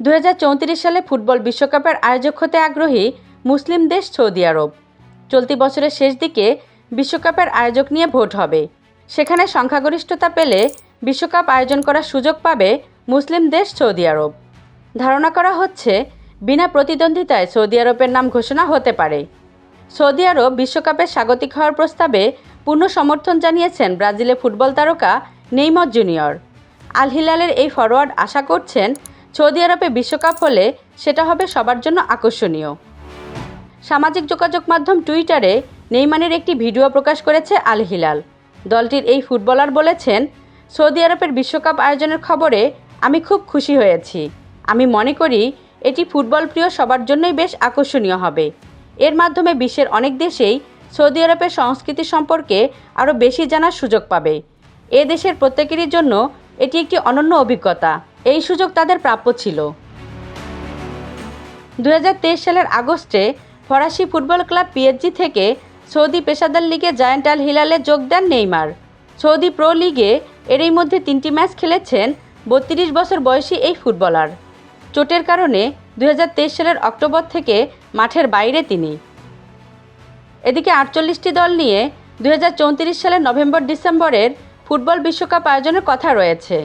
2034 সালে ফুটবল বিশ্বকাপের আয়োজক হতে আগ্রহী মুসলিম দেশ সৌদি আরব। চলতি বছরের শেষ দিকে বিশ্বকাপের আয়োজক নিয়ে ভোট হবে। সেখানে সংখ্যাগরিষ্ঠতা পেলে বিশ্বকাপ আয়োজন করার সুযোগ পাবে মুসলিম দেশ সৌদি আরব। ধারণা করা হচ্ছে বিনা প্রতিদ্বন্দ্বিতায় সৌদি আরবের নাম ঘোষণা হতে পারে। সৌদি আরব বিশ্বকাপে স্বাগতিক হওয়ার প্রস্তাবে পূর্ণ সমর্থন জানিয়েছেন ব্রাজিলের ফুটবল তারকা নেইমার জুনিয়র। আল হিলালের এই ফরোয়ার্ড আশা করছেন সৌদি আরবে বিশ্বকাপ হলে সেটা হবে সবার জন্য আকর্ষণীয়। সামাজিক যোগাযোগ মাধ্যম টুইটারে নেইমারের একটি ভিডিও প্রকাশ করেছে আল হিলাল। দলটির এই ফুটবলার বলেছেন, সৌদি আরবের বিশ্বকাপ আয়োজনের খবরে আমি খুব খুশি হয়েছি। আমি মনে করি এটি ফুটবল প্রিয় সবার জন্যই বেশ আকর্ষণীয় হবে। এর মাধ্যমে বিশ্বের অনেক দেশেই সৌদি আরবের সংস্কৃতি সম্পর্কে আরও বেশি জানার সুযোগ পাবে। এ দেশের প্রত্যেকেরই জন্য এটি একটি অনন্য অভিজ্ঞতা। এই সুযোগ তাদের প্রাপ্য ছিল। 2023 সালের আগস্টে ফরাসি ফুটবল ক্লাব পিএসজি থেকে সৌদি পেশাদার লিগে জায়ান্ট আল হিলালে যোগ দেন নেইমার। সৌদি প্রো লিগে এরই মধ্যে 3টি ম্যাচ খেলেছেন 32 বছর বয়সী এই ফুটবলার। চোটের কারণে 2023 সালের অক্টোবর থেকে মাঠের বাইরে তিনি। এদিকে 48টি দল নিয়ে 2034 সালের নভেম্বর ডিসেম্বরের ফুটবল বিশ্বকাপ আয়োজনের কথা রয়েছে।